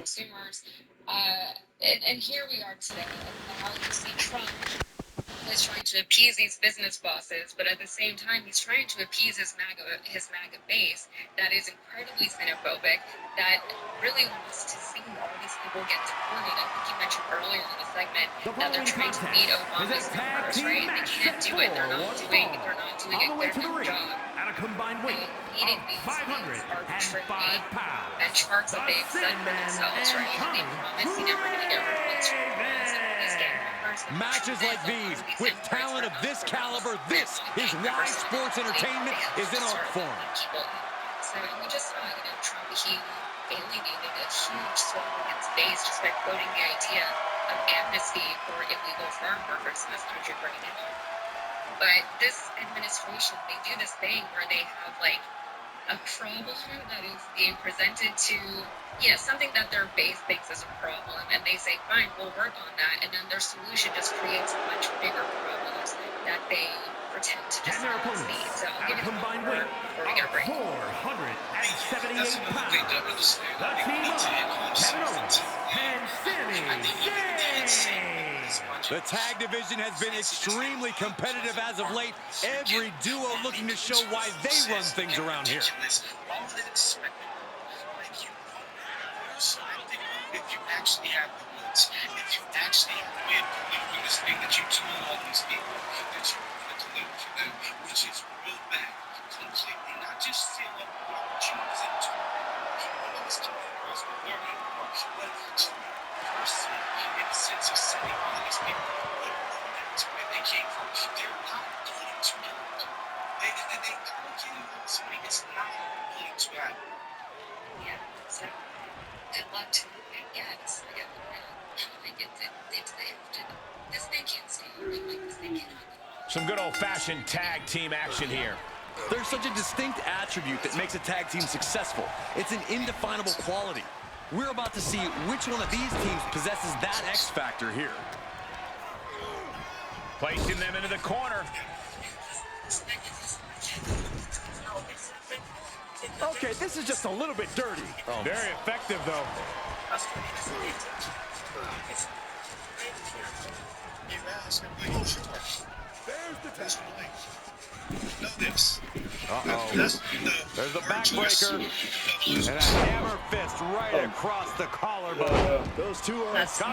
consumers. And here we are today. And now you see Trump is trying to appease these business bosses, but at the same time, he's trying to appease his MAGA base that is incredibly xenophobic, that really wants to see all these people get deported. I think you mentioned earlier in the segment that they're trying to beat Obama's numbers, right? They can't do it. They're not doing a good enough job. At a combined weight Meeting these arbitrary benchmarks that they've set for themselves, right? And they promise you never going to get rid of these matches like these, with talent of this caliber, this is why sports entertainment is an art form. So we just saw, Trump, he alienated a huge swath of his base just by quoting the idea of amnesty for illegal farm workers in this country right now. But this administration, they do this thing where they have, like, a problem that is being presented to, something that their base thinks is a problem, and they say, fine, we'll work on that, and then their solution just creates much bigger problems that they pretend to just not see. So I'll give you one more before we get a break. 478 pounds. The team of Kevin Owens and Zayn. The tag division has been extremely competitive as of late. Every duo looking to show why they run things around here. If you actually have the goods, if you actually have the way of delivering this thing that you told all these people that you want to deliver for them, which is real bad, completely, not just seal up the opportunities and to all these girls were learning more, but to person in the sense of sending all these people back to where they came from. They're not going to do it. They complicated all this money. It's not going to happen. Yeah, so good luck to them. Yes, I get the this thing can't stay. This thing cannot. Some good old-fashioned tag team action here. There's such a distinct attribute that makes a tag team successful. It's an indefinable quality. We're about to see which one of these teams possesses that X factor here. Placing them into the corner. Okay, this is just a little bit dirty. Oh. Very effective, though. There's the test. Know this. Uh-oh. There's the backbreaker. And a hammer fist right across the collarbone. Those two are covered. So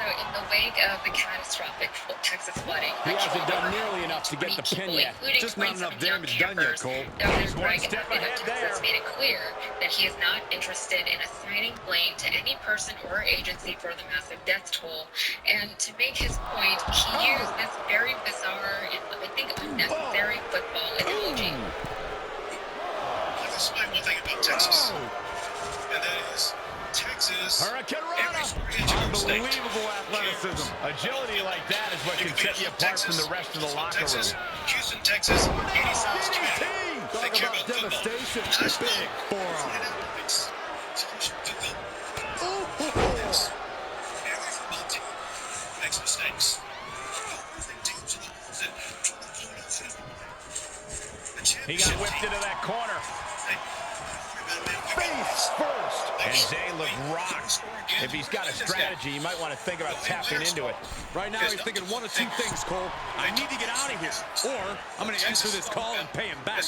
in the wake of the catastrophic Texas flooding, he hasn't done nearly enough to get the pin yet. Just not enough damage done yet, Cole. Governor Greg Abbott of Texas made it clear that he is not interested in assigning blame to any person or agency for the massive death toll. And to make his point, he used this very bizarre and I think unnecessary football analogy. Let's explain one thing about Texas, and that is Texas. Unbelievable athleticism. Agility like that is what can set you apart from the rest of the locker room. Houston, Texas, 80,000 Talk about devastation. Big forearm. Makes mistakes. He got whipped into that corner. Face first. And Zayn looked rocked. If he's got a strategy, you might want to think about tapping into it. Right now, he's thinking one of two things, Cole. I need to get out of here, or I'm going to answer this call and pay him back.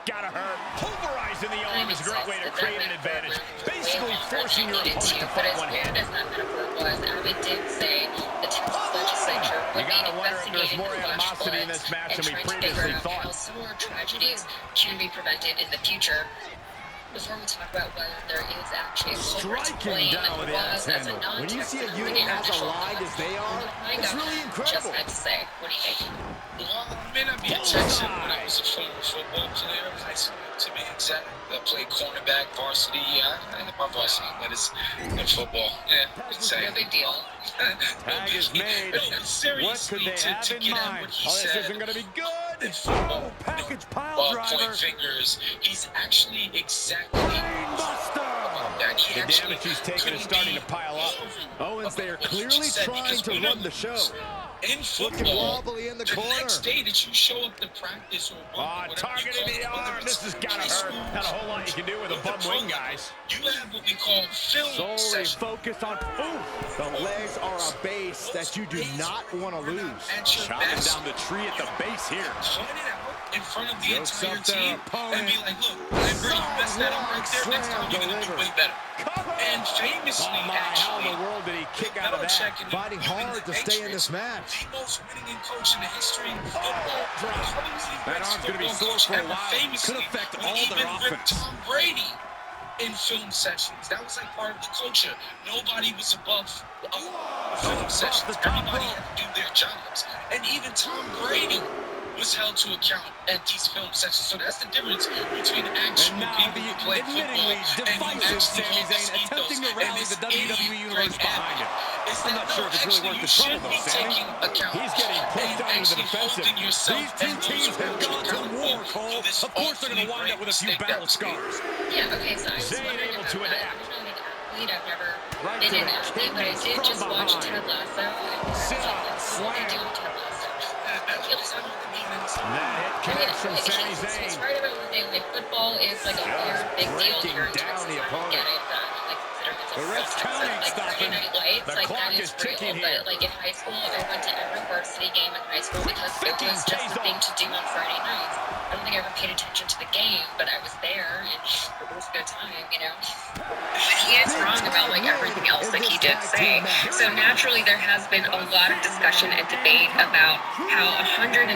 Gotta hurt. Pulverizing the arm is a great way to create an advantage. Basically forcing your opponent to fight one-handed. Abbott did say the Texas legislature would be investigating more animosity in this match than we previously thought. How similar tragedies can be prevented in the future. Before we talk about whether there is actually a striking down with the axe handle. When you see a unit as aligned as they are, it's really incredible. Just had to say, what do you think? Well, I may not be a Texan, but I was a former football player. High school, to be exact. I played cornerback, varsity. I had my varsity, but it's in football. Yeah, it's no big deal. Tag is made. What could they have in mind? Oh, this isn't going to be good. Oh, package pile driver. Point fingers. He's actually exactly Brainbuster. that he The damage he's taken is starting to pile up. Owens, they are clearly trying to run the show. In Looking football, wobbly in the the corner. next day that you show up to practice or work, Targeting the arm. This has got to hurt. Not a whole lot you can do with a bum wing, guys. You have what we call film Solely sessions. focused on, the legs are a base that you do not want to lose. Chopping down the tree at the base here. Point it out in front of the Jokes entire up their team opponent. and be like, look, remember you messed that up right there. Next time you're going to do way better. And famously, How in actually, the world did he kick out of that? Belichick and Fighting hard to stay in this match. The most winning coach in the history of football. That arm's going to be sore for a while. Could affect all their offense. Tom Brady in film sessions. That was like part of the culture. Nobody was above film sessions. Everybody had to do their jobs. And even Tom Brady was held to account at these film sessions. So that's the difference between actual people who play football and who actually Sami hold this Zayn attempting to ethos. rally And the this WWE idiot universe Greg behind him. I'm not sure if it's really worth the trouble, though, Sammy. He's getting pushed down to the defensive. These two teams have gone to war, Cole. Of course they're going to wind up with a few battle scars. Yeah, okay, so I was Zayn wondering able about to that. adapt. I'm not an athlete. I've never Right been to an the athlete, but I kidneys did from just watch behind. Ted Lasso. And Sit up, that's what they slam. do on Ted Lasso. He was on the demons. That hit connects from Sami He's Zayn. right about one thing, like football is like a weird big deal breaking here in down Texas. the I don't opponent. get it. Like consider this The a ref's Texas, counting, like Friday stopping. Night Lights, The like clock that is is real. ticking But here. like in high school, I went to every varsity game in high school because it was just the thing to do on Friday nights. I don't think I ever paid attention to the game, but I was there and it was a good time, you know. He is wrong about like everything else that he did say. So naturally, there has been a lot of discussion and debate about how 110